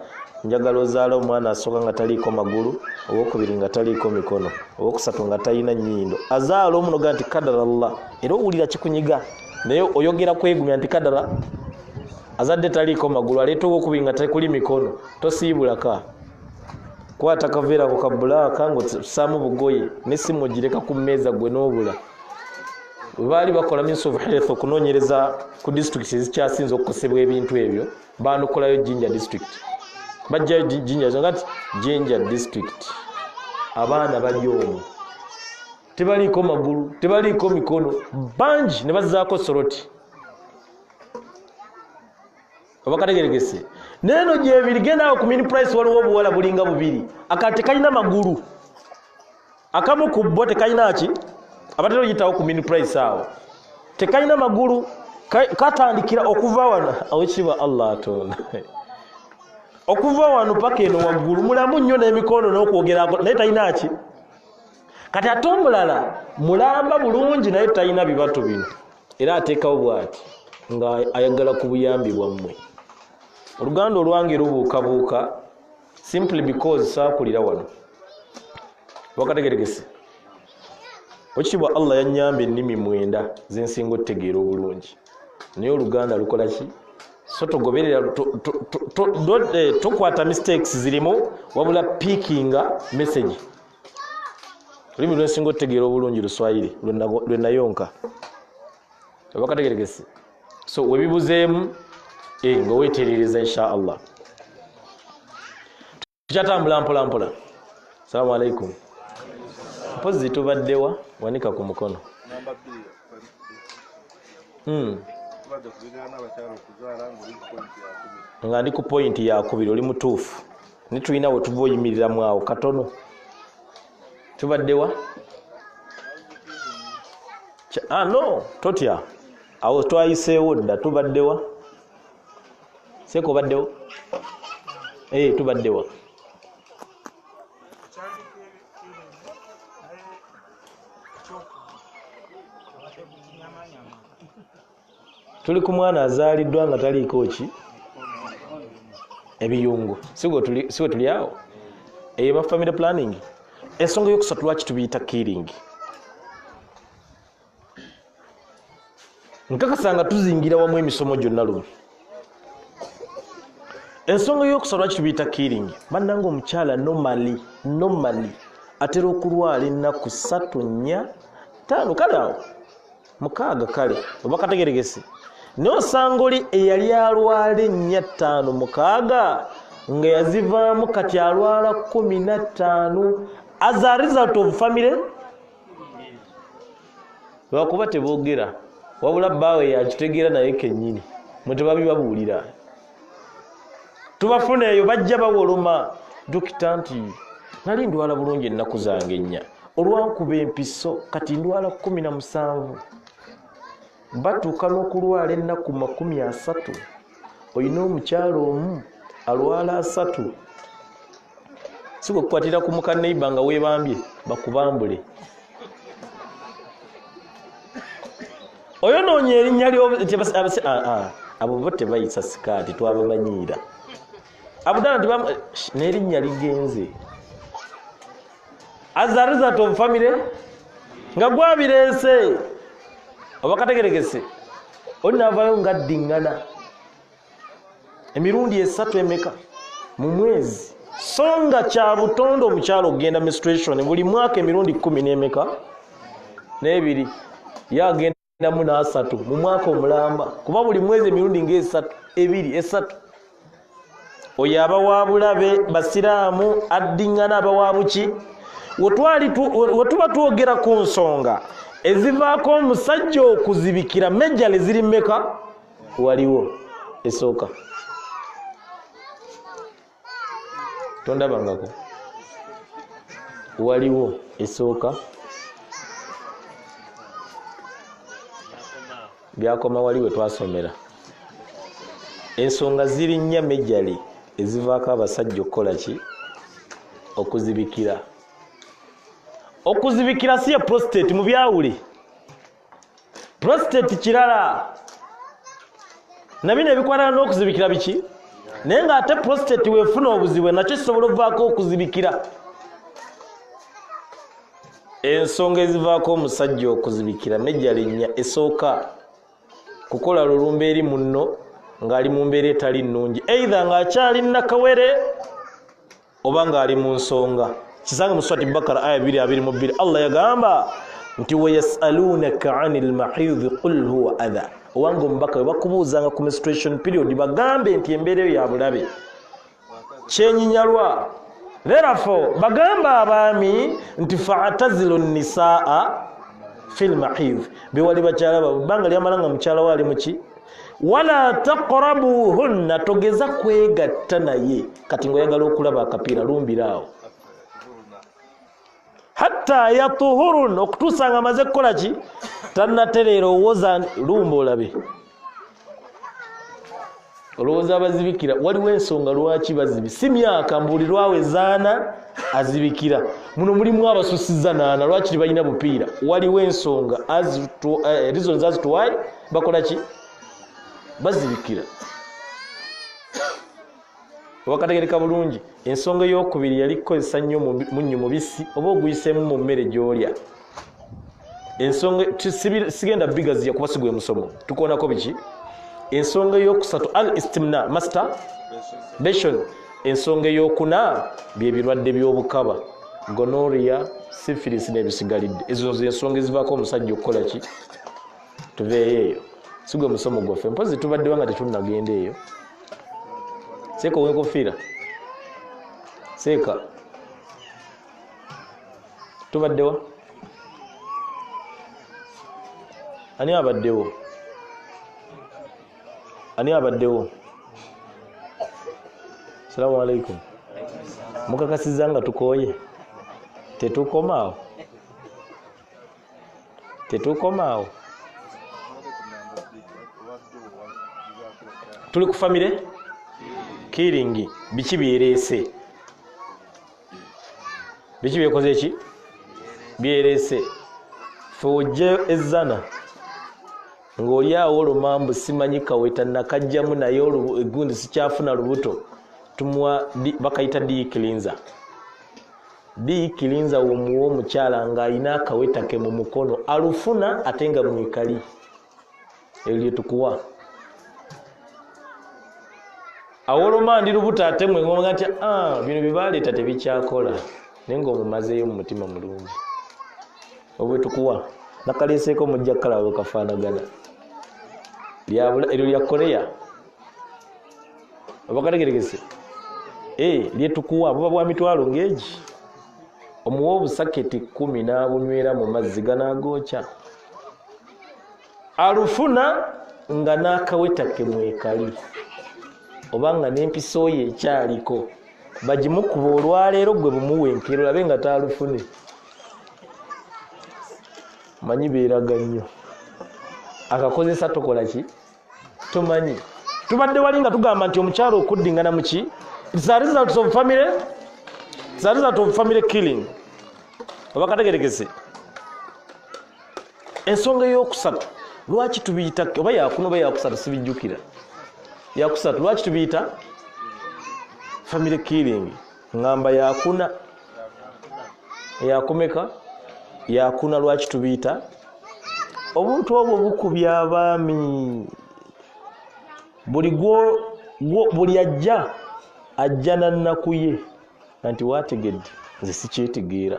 Njagala ozaala omwana asooka nga taliiko magulu, owokubiri nga taliiko mikono, owokusatu nga talina nnyindo, azaala omuno ga nti kadara Allah, era owulira kikunyiga naye oyogera kwegumya nti kadara azadde taliiko magulu, aleeta owokubiri nga tekuli mikono, tosiibulaka kwata kaveera ku kabulaaka ng'osaamu bugoye n'essimu ogireka ku mmeeza gwe n'obula. Bwe baali bakola Ministry of Health okunoonyereza ku district ezikyasinze okukosebwa ebintu ebyo, baanukulayo Jinja district. Bajjayo Jinja ngati Jinja district abaana bali omwo tebaliiko magulu, tebaliiko mikono, bangi ne bazzaako soroti. Obakategeregese neno gyebiri genda ku mini price waliwo obuwala bulinga bubiri, akati kalina magulu, akamu ku bo tekalina ki abatero yitawo ku mini price awo tekalina magulu, katandikira okuva wano awekiba Allah atonda okuva wano paka eno waggulu mulamu nnyo n'emikono n'okwogerako naye talina ki. Kati ate omulala mulamba bulungi naye talina bibatu bino, era ateekawo bw'ati nga ayagala ku buyambi bwammwe. Oluganda olwange lubuukabuuka simply because saakulira wano. Wakategeregese okibwa Allah yannyamba ennimi 9 zensinga otegeera obulungi, naye oluganda lukola ki? So togoberera tokwata mistakes zirimu wabula pickinga message. Olulimi lwensinga otegeera obulungi Luswayiri lwe nayonka. Wakategeregese so webibuzeemu nga weetereereza insha Allah. Tukyatambula mpola mpola. Assalamu alaikum. Mpozi tubaddewa wanika ku mukono. Nga ndi ku point ya 2 oli mutuufu. Nitulina we tuva oyimiriramu awo katono. Tubaddewa no totya awo twayiseewo dda tubaddewa Seeko baddewo tubaddewa tuli ku mwana azaaliddwa nga taliiko ki ebiyungu siwe tuli awo eyo ba family planning. Ensonga y'okusatu lwaki tubiyita killing? Nkakasa nga tuzingira wamu emisomo gyonna lumu. Ensonga y'okusatu lwaki tubiyita killing? Bannanga omukyala normally atera okulwala ennaku 3, 4, 5 kale awo 6 kale oba kategeregese. N'osanga oli eyali alwala 4, 5, 6 nga yazivaamu kati alwala 15 as a result of family. Lwakuba teboogera wabula bbaawe yakitegeera naye kennyini mwe tebabibabuulira. Tubafuna eyo bajja bawoloma dokita nti nali ndwala bulungi ennaku zange 4 olwankuba empiso kati ndwala 17 batuuka n'okulwala ennaku 30 olina omukyalo omu alwala 3 sigo kukwatira ku mukaneiba nga weebambye bakubambule oyo noonya erinnya abo bo tebayisa sikaati twabamanyiira abudala n'erinnya ligenze as a result of family nga gwabireese oba kategeregese oli naavaayo nga addiŋŋana emirundi 3 emeka mu mwezi so nga kya butonde omukyalo okugenda menstruation buli mwaka emirundi 10 n'emeka n'ebiri yagendamu n'3 mu mwaka omulamba kuba buli mwezi emirundi nga 3 oyo aba wa bulabe basiraamu addiŋŋana aba wa buki wetuba twogera ku nsonga ezivaako omusajja okuzibikira mejjale ziri mmeka waliwo esooka tondabangako waliwo esooka byakoma waliwe twasomera ensonga ziri 4 mejjale ezivaako abasajja okukola ki okuzibikira si ya prostate mu byawule prostate kirala nabino ebikwatana n'okuzibikira biki naye ng'ate prostate weefuna obuzibu nakyo kisobola okuvaako okuzibikira. Ensonga ezivaako omusajja okuzibikira mejjale 4 esooka kukola lulumba eri munno ng'ali mu mbeera etali nnungi either ng'akyali nakawere oba ng'ali mu nsonga. Kisanga mu Surati Bakara aya 2:22 Allah yagamba nti wayasalunaka anil mahidhi qul huwa adha. Owange omubaka bakubuuzanga ku menstruation period bagambe nti embeera eyo ya bulabe kyenyinyalwa. Therefore bagamba abaami nti fa'tazilu nisaa fil mahidh biwali bakyala babanga lyamalanga mukyala wali muki wala taqrabuhunna togeza kwegatta naye kati ngoyagala okulaba akapiira lumbiraawo hatta yatuhurun okutusanga maze kukola ki tannatereera owoza lumba olabe olowooza abazibikira waliwo ensonga lwaki bazibi si myaka mbulirwawe zaana azibikira muno mulimu abasusiza naana lwaki tibalina bupiira waliwo ensonga reasons as to why bakola ki bazibikira. Wakategereka bulungi ensonga y'okubiri yali kukozesa nnyo munnyo mubisi oba oguyiseemu mu mmere gy'olya. Ensonga sigenda bigazi yakuba sigwe musomo tukoonako biki. Ensonga y'okusatu al istimna masturbation. Ensonga y'okuna bye birwadde by'obukaba gonorrhea syphilis n'ebisigalidde ezo ensonga ezivaako omusajja okukola ki tuveeyo eyo sigwe musomo gwaffe mpozi tubaddewa nga tetunnagenda eyo. Seeka wenkofiira seeka tubaddewa ani abaddewo Assalamu alaikum mukakasiza nga tukooye tetukomaawo tetukomaawo tuli ku famire killing biki byerese biki byekoze ki byerese fojje ezana ng'oliawo olumambu simanyi kaweta nakajjamu naye egundi sikyafuna lubuto tumuwa bakayita diikilinza diikilinza womuwa omukyala ng'alina akaweta ke mu mukono alufuna ate nga mwekali eryo tukuwa awolomandi lubuto ate mwengonga nti bino bibaleeta tebikyakola naye ng'omumazeeyo mu mutima mulungi obwe tukuwa nakaleeseeko mujja kalawo kafaanagana eryo lya korea obakategeregese lyetukuwa buba bwa mitwalo ng'egi omuwa obusaketi 10 n'abunywera mu mazzi ganagooca alufuna nga n'akaweta ke mwekali obanga n'empisa oyo ekyaliko bagimukuba olwaleero gwe bumuwenkera olabe nga taalufune manyi beeraga nnyo akakozesa tokola ki tomanyi tubadde wali nga tugamba nti omukyalo okuddingana muki it's a result of family killing oba kategeregese ensonga y'okusatu lwaki tubiyita oba yakuna oba yakusatu sibijjukira yakusatu lwaki tubiyita family killing ngamba yakuna yakumeka yakuna lwaki tubiyita obuntu obwo bukubya abaami buli ajja nannaku ye nti wategedde nze sikyetegeera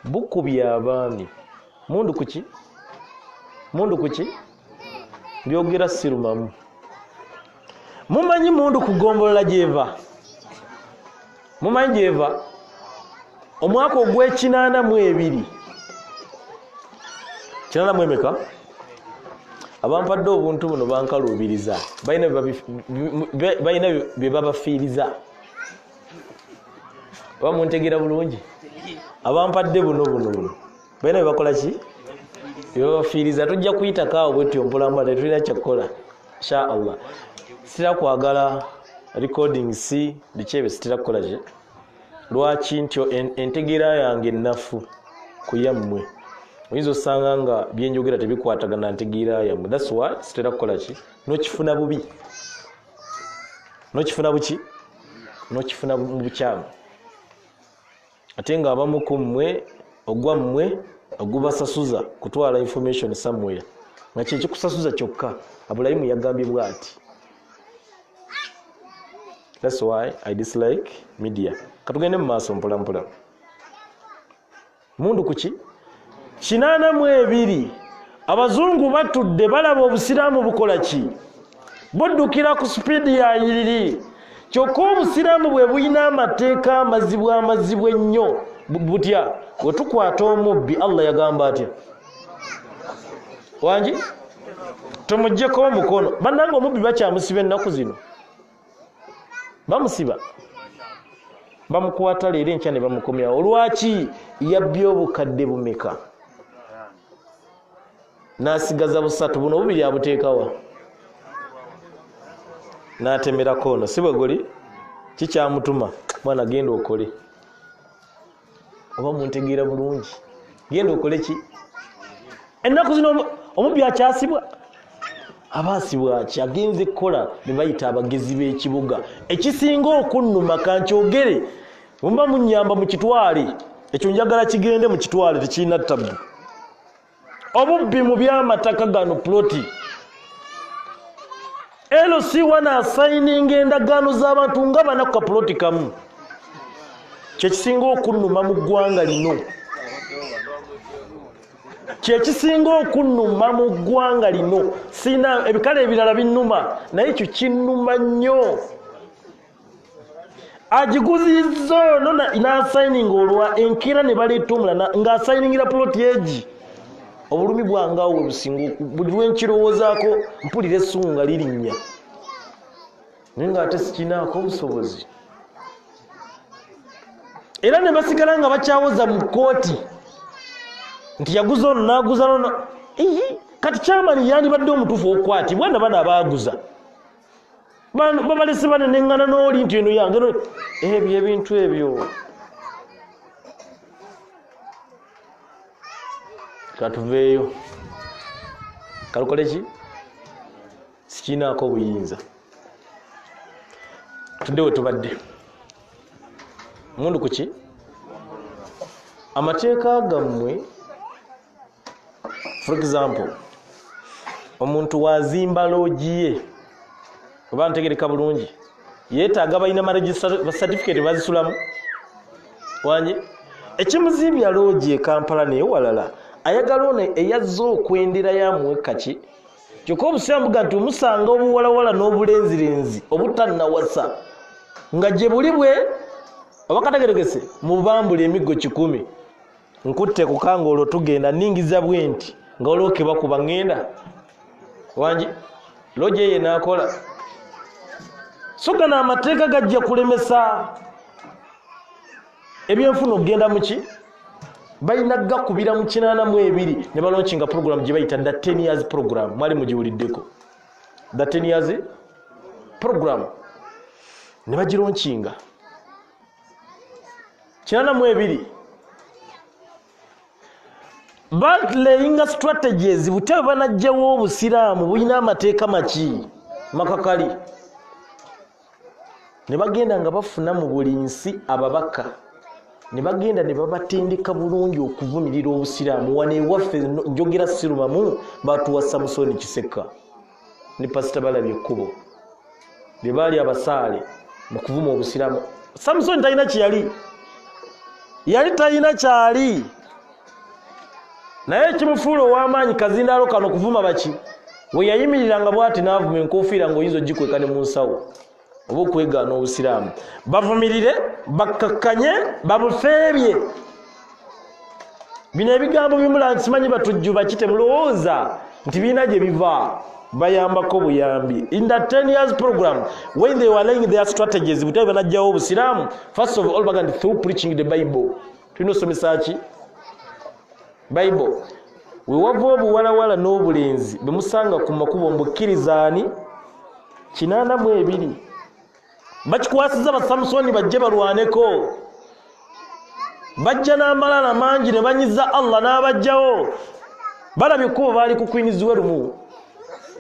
bukubya abaami mundu kuki byogera sirumamu mumanyi mundu kugombolola gyeva mumanyi gyeva omwaka ogw'ekinaana mu emeka abampadde obuntu buno bankaluubiriza balina bye babafiiriza oba muntegeera bulungi abampadde buno balina bye bakola ki bye babafiiriza tujja kuyitako awo bwetyo mpulamba tetulina kyakukola insha allah sitera kwagala recordings biki ebyo sitera kukola ki lwaki ntyo entegeera yange ennafu ku yammwe oyinza osanga nga byenjogera tebikwatagana ntegeera yammwe that's why sitera kukola ki nokifuna bubi nokifuna mu bukyamu ate nga abamu ku mmwe ogwammwe ogubasasuza kutwala information somewhere nga kyekikusasuza kyokka Abulayimu yagambye bw'ati. That's why I dislike media. Katugende mu maaso mpola mpola. Mundu kuki 82 abazungu batudde balaba obusiraamu bukola ki buddukira ku speed ya yiriri kyokka obusiraamu bwe buyina amateeka amazibwa ennyo butya bwe tukwata omubbi Allah yagamba atya wangi tumuggyeko omukono bannanga omubbi bakyamusiba ennaku zino bamusiba bamukwata leero enkya ne bamukomyawo olwaki yabbye obukadde bumeka nasigaza busatu buno bubiri abuteekawa n'atemerako ono si bwe guli kikyamutuma mwana genda okole oba muntegeera bulungi genda okole ki ennaku zino omubbi akyasibwa abaasibwa ki agenze kukola ne bayita abagezi b'ekibuga ekisinga okunnuma kankyogere mumba munyamba mu kitwale ekyo njagala kigende mu kitwale tekirina ttabu obubbi mu byamataka gano ploti LC wana assigning endagaano z'abantu nga bana ku ploti kamu kyekisinga okunnuma mu ggwanga lino kyekisinga okunnuma mu ggwanga lino sina ebikala ebirala binnuma naye ekyo kinnuma nnyo agiguzizza ono n'assigning olwa enkira ne baleeta omulala ng'assigningira ploti egi obulumi bwange awo businga buli lwenkirowoozaako mpulira essumu nga lirinnya naye ng'ate sikinaako obusobozi era ne basigala nga bakyawoza mu kkooti nti yaguza ono n'aguza ono kati kyamani yandibadde omutuufu okukwatibwa na bano abaaguza babalese baneneŋŋana n'oli nti eno yange ebyo ebintu ebyo katuveeyo kalukole ki sikinaako buyinza tudde we tubadde mundu kuki amateeka gammwe for example omuntu wazimba loogi ye oba ntegereka bulungi yeetaaga balina certificate bazisulamu wanje ekimuzimbya loogi e Kampala newalala ayagala ono eyazza okwendera yamuwe kaki kyokka obusiraamu buga nti omusanga obuwalawala n'obulenzirenzi obutannawasa nga gye buli bwe oba kategeregese mubambula emiggo 100 nkutte kukanga olwo tugenda ningiza bwe nti nga olwokeba kuba ŋŋenda wangi loogi ye n'akola so gano amateeka gajja kulemesa ebyenfuna okugenda muki balina gakubira mu 82 ne balonkinga program gye bayita the 10 years program mwali mugiwuliddeko the 10 years program ne bagironkinga 82 balayinga strategies butebe banajjawo obusiraamu bulina amateeka maki makakali ne bagenda nga bafuna mu buli nsi ababaka ne bagenda ne babatendeka bulungi okuvumirira obusiraamu wane ewaffe njogera sirumamu batuwa Samusoni Kiseka ne Pastor Balabye Ekkubo be baali abasaale mu kuvuma obusiraamu. Samusoni talina kyeyali yali talina kyali naye kimufuula ow'amaanyi kazindaalo kano kuvuma baki we yayimiriranga bw'ati n'avuma enkofiira ng'oyinza ogikweka ne mu nsawo oba okwegaana obusiraamu bavumirire bakkakkanye babufeebye. Bino ebigambo bimula simanyi batujjuba kite mulowooza nti biina gye biva bayambako buyambi. In the 10 years program when they were laying their strategies butebe banajjawo obusiraamu first of all bagandi through preaching the Bible tulina osomesa ki Bible we wava obuwalawala n'obulenzi bemusanga ku makubo mbukkirizaani 82 bakikwasiza ba Samusoni bajje balwaneko bajja n'amalala mangi ne banyiza Allah n'abajjawo Balabye Ekkubo baali ku kwinizibwa lumu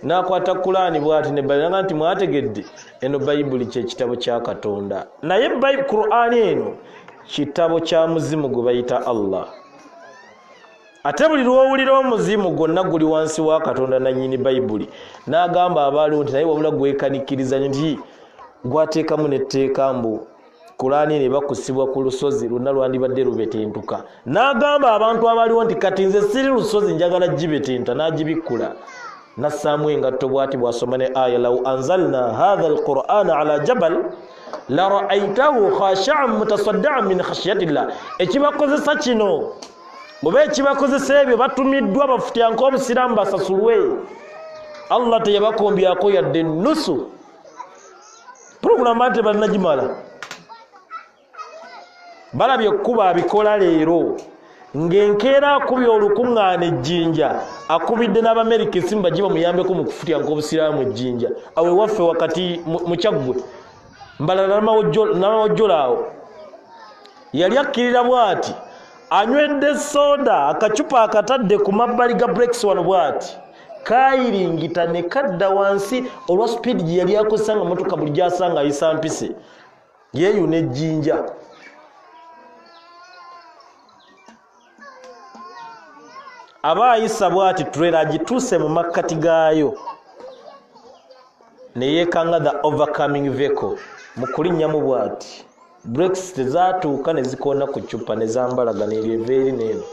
n'akwata Kulaani bw'ati ne balanga nti mwategedde eno Bayibuli kye kitabo kya Katonda naye Kuraani eno kitabo kya muzimu gwe bayita Allah. Ate buli lw'owulira omuzimu gwonna guli wansi wa Katonda nannyini Bayibuli n'agamba abaaliwo nti naye wabula gwekanikkiriza nti gwateekamu netteeka mbu Kulaani ne bakusibwa ku lusozi lwonna lwandibadde lubetentuka n'agamba abantu abaaliwo nti kati nze siri lusozi njagala gibetenta n'agibikkula nassaamu engatto bw'ati bw'asoma ne aya law anzalna hadha alqur'ana ala jabal la ra'aytahu khashi'an mutasaddi'an min khashyatillah. Ekibakozesa kino oba ekibakozesa ebyo batumiddwa bafutyanko obusiraamu basasulwe Allah teyabakombyako yadde nusu programu ate balinagimala. Balabye Ekkubo abikola leero ng'enkeera akubye olukuŋŋaana ejjinja akubidde n'Abamerika esimu bajje bamuyambeko mu kufutyanka obusiraamu ejjinja awe waffe wakati mu Kyaggwe Mbalala n'amawojjola awo yali akkirira bw'ati anywedde soda akacupa akatadde ku mabbali ga breaks wano bw'ati kaayiringita ne kadda wansi olwa speed gye yali akozesa nga motoka buli gy'asanga ayisa mpise yeeyuna ejjinja. Aba ayisa bw'ati trailer agituuse mu makkati gaayo ne yeekanga the overcoming vehicle mu kulinnyamu bw'ati breaks tezaatuuka ne zikoona ku ccupa ne zambalagana eryo eveeri n'eno.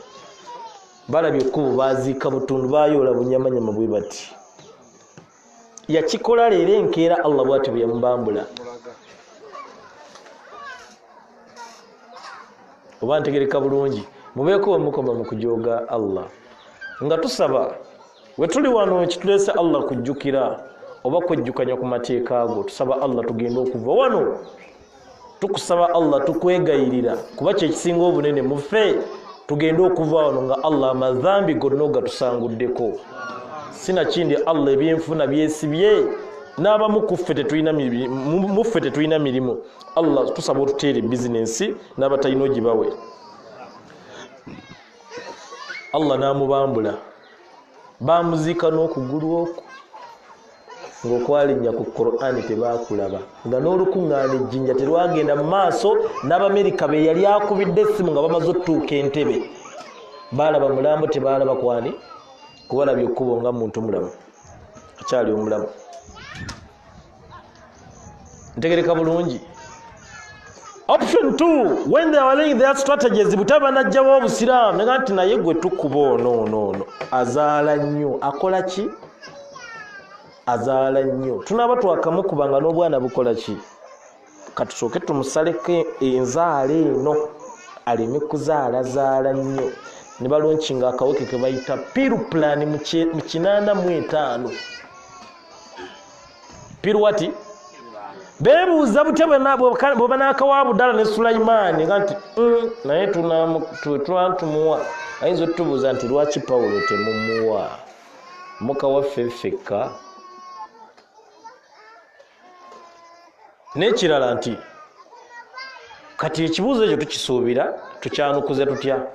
Balabye Ekkubo baaziika butundu baayoola bunyamanyama bwe bati yakikola leero enkeera Allah bw'ati bwe yamubambula. Oba ntegereka bulungi mubeeko omukoma mu kujooga Allah nga tusaba we tuli wano ekituleese Allah kujjukira oba kwejjukanya ku mateeka ago tusaba Allah tugenda okuva wano tukusaba Allah tukwegayirira kuba kye kisinga obunene mufe tugende okuva wano nga Allah amazambi gonna gatusanguddeko. Sina kindi Allah ebyenfuna byesibye n'abamu kuffe tetulina mirimu. Allah tusaba otuteere bizinensi n'abatalina ogibawe. Allah n'amubambula bamuziika n'okugulu okwo ng'okwalinnya ku Qur'ani tebakulaba nga n'olukuŋŋaana ejjinja terwagenda mu maaso. n'Abamerika be yali akubidde essimu nga bamaze otutuuka Entebbe baalaba mulambo tebaalaba kwani kubalabye ekkubo nga muntu mulamu akyali omulamu. Ntegereka bulungi. Option 2, when they are laying their strategies, butaba najjawo obusiraamu nga nti naye gwe tukuba ono azaala nnyo. Akola ki? Azaala nnyo. Tunaaba twakamukuba nga n'obwana bukola ki? Katusooke tumusaleko enzaala eno aleme kuzaalazaala nnyo. Ne balonkinga akaweke ke bayita piru plan mu 85. Piru wati? Bebuuza butebe bwe banaakawa Abdallah ne Sulaiman nga nti naye tumuwa. Ayinza otubuuza nti lwaki Pawulo temumuwa? Muka waffe ffekka. N'ekirala nti kati ekibuuzo ekyo tukisuubira tukyanukuze tutya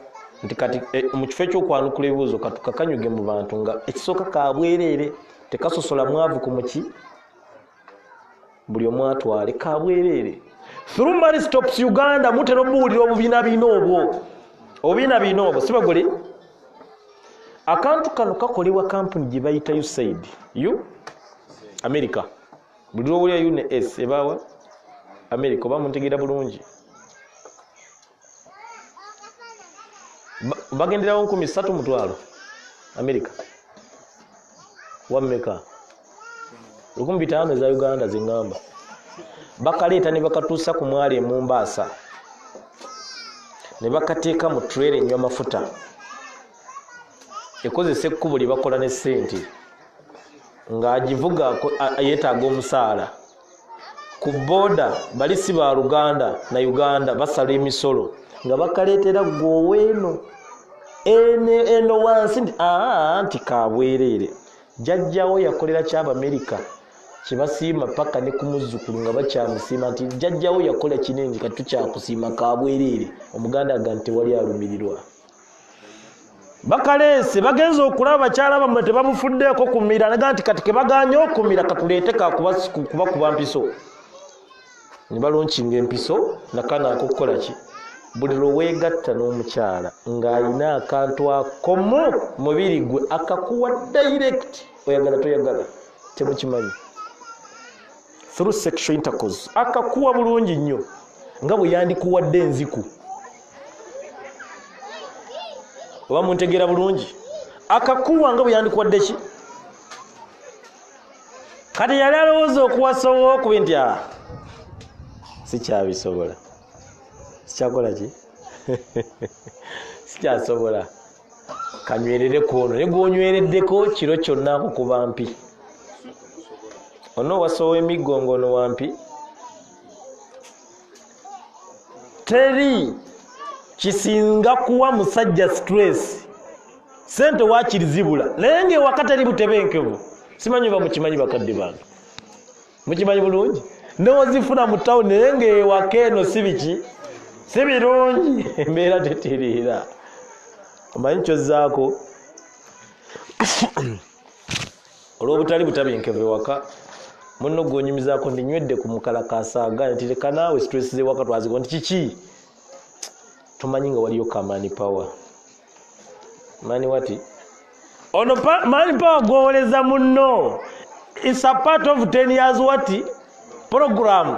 nti kati mu kifo ekyokwanukula ebibuuzo katukakanyuge mu bantu nga ekisooka kabwereere tekasosola mwavu ku muki buli omu atwale kabwereere. Through Money Stops Uganda mutera obuwulira obubiina obwo si bagole. Akantu kano kakolebwa kampuni gye bayita USAID America. Buli lwowulira UNS ebaawa America oba muntegeera bulungi. Bagenderawo 3,000 America. Wammeka 5,000 eza Uganda zingamba. Bakaleeta ne bakatuusa ku mwali e Mombasa ne bakateeka mu trailer enywa amafuta ekozesa ekkubo lye bakola ne ssente ng'agivuga yeetaaga omusaala. Ku booda bali si ba Luganda na Uganda basala emisolo nga bakaleetera gwoweeno eno wansi nti kabwereere. Jjajjawo yakolera ky'Abamerika kyebasiima paka ne ku muzzukulu nga bakyamusiima nti jjajjawo yakola kinengi kati tukyakusiima kabwereere. Omuganda aga nti tewali alumirirwa. Bakaleese bagenza okulaba bakyala bamwe tebabufuddeeko kumira naga nti kati ke baganye okumira katuleete kuba mpiso. Ne balonkinga empiso nakana akukola ki? Buli lweweegatta n'omukyala ng'alina akantu akomu mubiri gwe akakuwa direct oyagala toyagala temukimanyi. Through sexual intercourse akakuwa bulungi nnyo nga bwe yandikuwadde enziku. Oba muntegeera bulungi? Akakuwa nga bwe yandikuwadde ki? Kati yali alowooza okuwasa okubi nti sikyabisobola. Sikyakola ki? Sikyasobola. Kanywerere kono ne gwonywereddeko kiro kyonna akukuba mpi. Ono wasowa emigongo ono wampi. Teri kisinga kuwa musajja stress. Sente wakirizibula. Naye ng'ewaka teri butebenkevu. Simanyi oba mukimanyi bakadde bantu. Mukimanyi bulungi? N'ozifuna mu ttawuni naye ng'ewaka eno si biki? Si birungi. Embeera tetereera. Omanyi kyozzaako olw'obutali butabenkevu ewaka munno gw'onyumizaako ndinywedde ku mukalakasaaga nti leka naawe stress z'ewaka twaziko nti kiki? Tumanyi nga waliyo ka money power. Money wati? Ono money power gwowoleza munno. It's a part of 10 years wati? Program.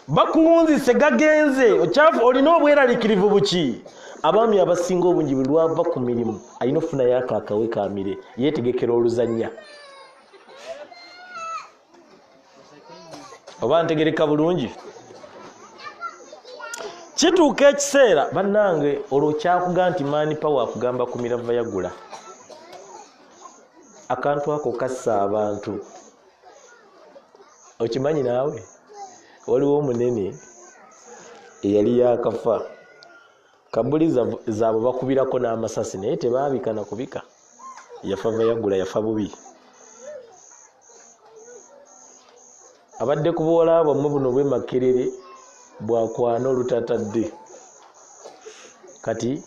Bakuwunzise gagenze okyafu olina obweraliikirivu buki? Abaami abasinga obungi bwe lwava ku mirimu alina ofuna yako akawe kamire yeetegekera oluzannya. Oba ntegereka bulungi? Kituuka ekiseera bannange olwo kyakuga nti money power akugamba ku mirava yagula. Akantu ako kassa abantu. Okimanyi naawe? Waliwo omunene eyali yakafa kabuli zaabwe bakubirako n'amasasi naye tebaabika na kubika. Yafa Vayagula, yafa bubi. Abadde ku bwola bwammwe buno bwe Makerere bwakwana olutatadde. Kati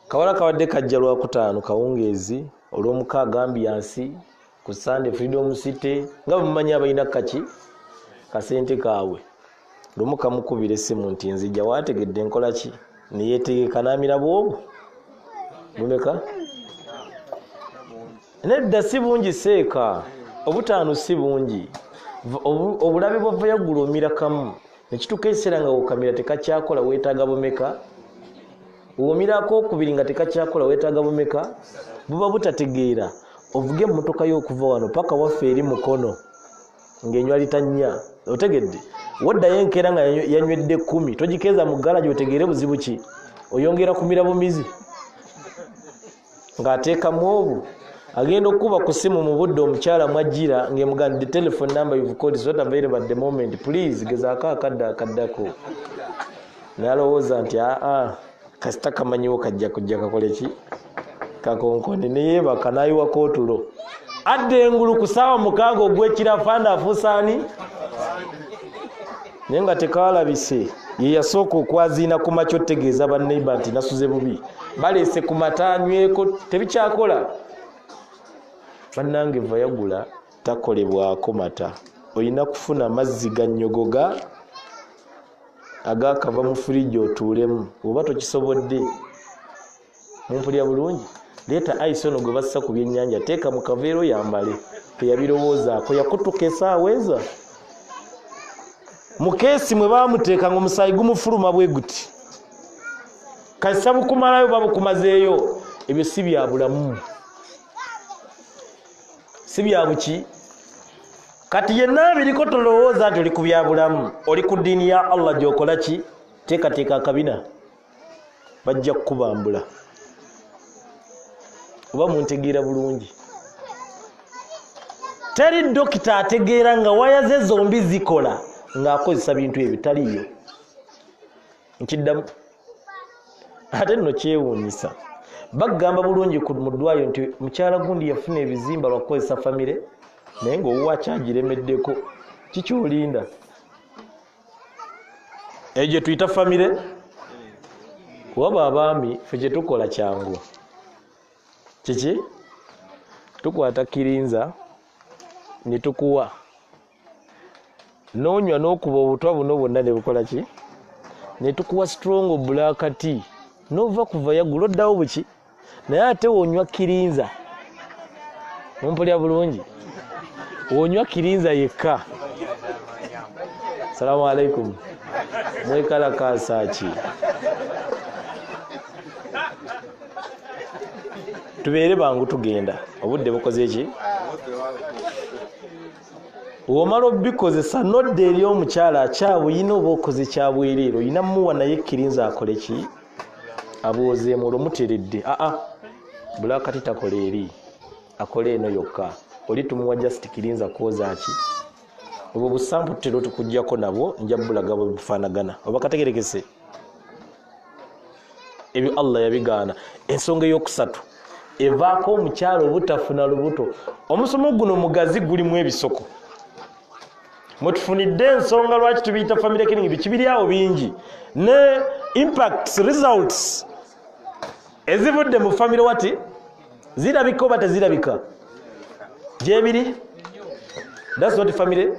kawala kawadde kajja Lwakutaano kawungeezi olw'omukaaga ambiyansi ku Sunday Freedom City nga bwemumanyi abalina kaki kasente kaabwe. Lumu kamukubira essimu nti nzija waategedde enkola ki neyeetegeka n'amira bwobu mumeka nedda si bungi seeka obutaano si bungi obulabe bwa Vayagula omira kamu nekituuka ekiseera nga wokamira tekakyakola weetaaga bumeka womirako okubiri nga tekakyakola weetaaga bumeka buba butategeera ovuge emmotoka y'okuva wano paka waffe eri Mukono ng'enywa lita 4 otegedde woddayo enkeera nga yanywedde 10 togikeeza mu galaji otegeere buzibu ki oyongera kumira bumizi ng'ateekamu obwo agenda okuba ku simu mu budde omukyala mwajjira ng'emugamba the telephone number you've called is not available at the moment please gezaako akadde akaddako n'alowooza nti kasita kamanyiwo kajja kujja kakole ki kakonkone neyeebaka n'ayiwako otulo adde engulu ku ssaawa 6 ogw'ekirafaana afuusaani naye nga tekaalabise ye yasooka okwaziina ku makyo otegeeza banneiba nti nasuze bubi baleese ku mata anyweko tebikyakola. Bannange Vayagula takolebwako mata olina kufuna mazzi gannyogoga agakava mu fridge otuulemu oba tokisobodde mumpulya bulungi leeta ice ono gwe bassa ku byennyanja teeka mu kaveero yambale teyabirowoozaako yakutuka essaawa ezo mu keesi mwe baamuteeka ng'omusaayi gumufuluma bwe guti kasita bukumalayo babukumazeeyo ebyo si bya bulamu si bya buki kati yenna abiriko tolowooza nti oli ku bya bulamu oli ku ddiini ya Allah gy'okola ki teekateeka akabina bajja kukubambula oba muntegeera bulungi. Teri dokita ategeera nga waya ze zombi zikola ng'akozesa bintu ebitaliyo nkiddamu ate nno kyewuunyisa bagamba bulungi mu ddwaliro nti mukyala gundi yafuna ebizimba lwa kukozesa famire naye ng'owuwa kyagiremeddeko kikyolinda eyo gye tuyita famire waba abaami ffe kye tukola kyangu kiki tukwata kirinza ne tukuwa n'onywa n'okuba obutwa buno bwonna ne bukola ki ne tukuwa strong black tea n'ova ku Vayagula oddawo buki naye ate wonywa kirinza mumpulya bulungi wonywa kirinza yekka. Salamu alaikum mwekalakaasa ki tubeere bangu tugenda obudde bukoze ki womala obikozesa nodde eri omukyala akyabuyina oba okoze kyabwereero oyina muwa naye kirinza akole ki abwozeemu olwomuteredde bulakati takola eri akola eno yokka oli tumuwa just kirinza kwoza ki obwo busampu tutera tukujjako nabwo nja bulaga bwe bufaanagana oba kategerekese ebyo Allah yabigaana. Ensonga ey'okusatu evaako omukyalo obutafuna lubuto. Omusomo guno mugazi gulimu ebisoko mutufunidde ensonga lwaki tubiyita family killing bikibiri awo bingi ne impacts results ezivudde mu family wati zirabika oba tezirabika gyebiri. That's not family.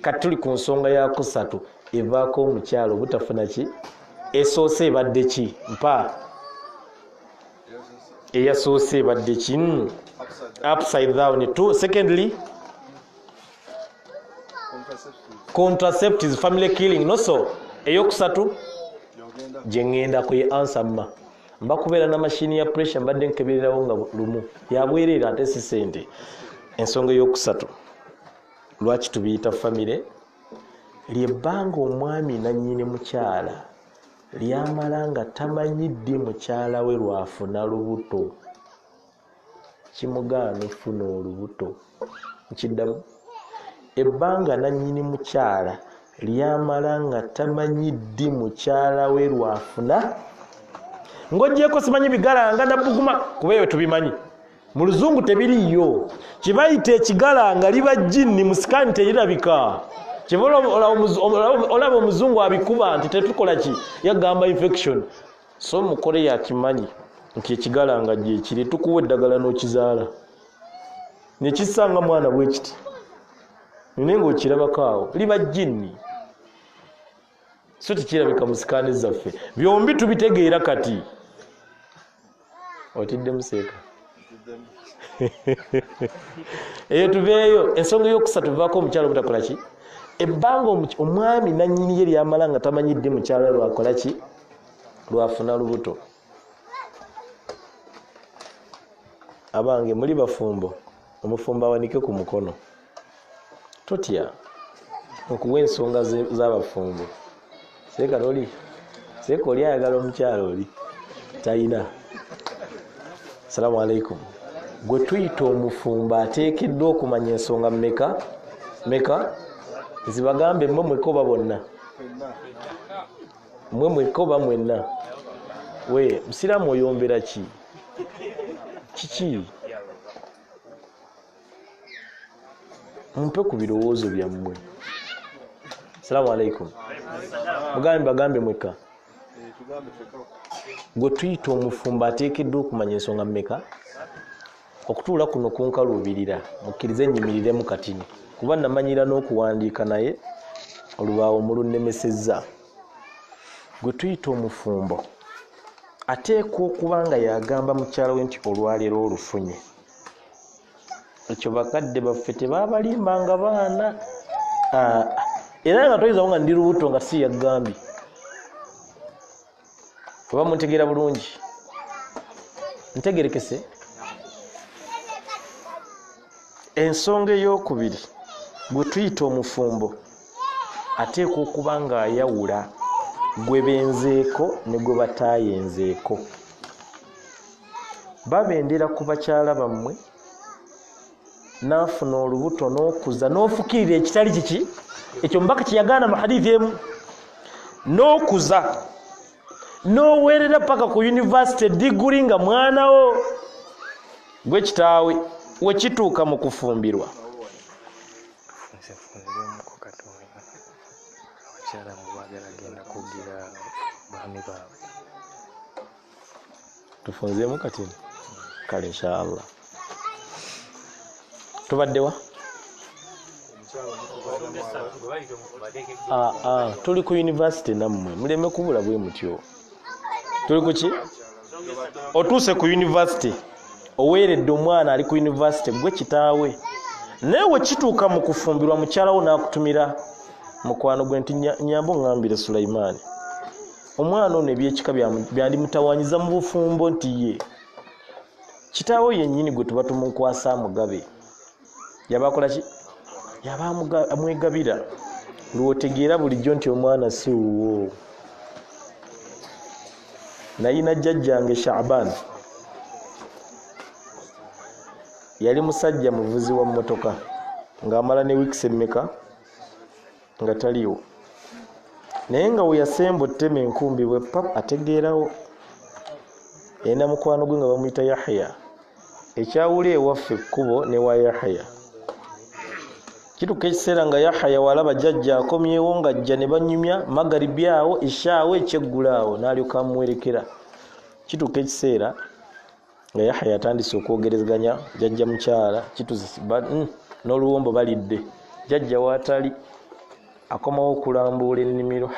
Katuli ku nsonga ya kusatu evaako omukyalo obutafuna ki esoose ebadde ki mpa eyasoose ebadde ki upside down. Two, secondly contraceptives family killing noso eyokusatu jengenda ku answer mma mbakubeera na machine ya pressure mbadde nkebererawo nga lumu yabwerera ate si sente. Ensonga eyokusatu lwaki tubiyita family lyebbanga omwami nannyini mukyala lyamala nga tamanyidde mukyala we lwafuna lubuto kimugaana ofuna olubuto. Nkiddamu ebbanga nannyini mukyala lyamala nga tamanyiddi mukyala we lwafuna ng'ogyeko simanyi bigalanga nabbuguma kuba ebyo tubimanyi mu luzungu tebiriyo kibayita ekigalanga liba jjinni mu sikaani terirabika kiba olaba omuzungu abikuba nti tetukola ki yagamba infection so mukole yakimanyi nti ekigalanga gyekiri tukuwa eddagala n'okizaala nekisanga mwana bwe kiti naye ng'okirabako awo liba jjinni so tekirabika mu sikaani zaffe byombi tubitegeera kati otidde museeka eyo tuveeyo ensonga y'okusatu tuvaako omukyalo butakola ki ebbanga omwami nannyini ye lyamala nga tamanyidde mukyalo lwakola ki lwafuna lubuto abange muli bafumbo omufumbo awanike ku mukono totya okuwa ensonga z'abafumbo seeka loli seeka oli ayagala omukyalo oli talina salamu alaikum gwe tuyita omufumbo ateekeddwa okumanya ensonga meka zibagambe mmwe mwekoba bonna mmwe mwekoba mwenna we musiraamu oyombera ki kiki mumpe ku birowoozo byammwe salamu alaikum bagambe mweka gwe tuyita omufumbo ateekeddwa okumanya ensonga mmeka okutuula kuno kunkaluubirira mukkirize nnyimiriremu katini kuba namanyira n'okuwandiika naye olubaawo mulunnemesezza gwe tuyita omufumbo ateekwa okuba nga yagamba mukyala we nti olwaleero olufunye ekyo bakadde baffe tebabalimbanga baana era nga toyinzawo nga ndi lubuto nga si yagambye oba muntegeera bulungi ntegerekese ensonga ey'okubiri gwe tuyita omufumbo ateekwa okuba nga ayawula gwe benzeeko ne gwe bataayenzeeko babendera ku bakyala bammwe n'afuna olubuto n'okuza n'ofukirira ekitali kiki ekyo mubaka kyeyagaana mu hadithi emu n'okuza n'oweerera paka ku yunivasite diguri nga mwanawo gwe kitaawe wekituuka mu kufumbirwa tufunzeemu kati kale inshallah tubaddewa tuli ku yunivasite nammwe muleme kubula bwe mutyo tuli kuki otuuse ku yunivasite oweeredde omwana ali ku yunivasite gwe kitaawe naye wekituuka mu kufumbirwa mukyalawo n'akutumira mukwano gwe nti nyambo ngambire Sulaimaani omwana ono ebyekika byandimutawanyiza mu bufumbo nti ye kitaawe yennyini gwe tuba tumukwasa amugabe yaba akola ki yaba amwegabira lwotegeera bulijjo nti omwana si wuwo nayina jjajjange Shaaban yali musajja muvuzi wa mmotoka ng'amala ne wiikisi emmeka nga taliwo naye nga we yasemba ottema enkumbi bwe pap ategeerawo yalina mukwano gwe nga bamuyita Yahya ekyawula ewaffe ekkubo ne wa Yahya kituuka ekiseera nga Yahya walaba jjajja akomyewo ng'ajja ne banyumya magaribi awo ishaawo ekyeggula awo n'alyoka amuwerekera kituuka ekiseera nga Yahya atandise okwogerezaganya jjajja mukyala kituuze n'oluwombo balidde jjajja waatali akomawo okulambuula ennimiro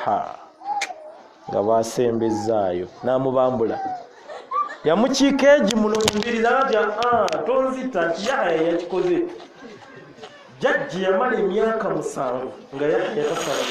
nga baasembezaayo n'amubambula yamukiika egi muno mumbirira atya tonzita nti Yahya yakikoze jjajja yamala emyaka 7 nga Yahya tasala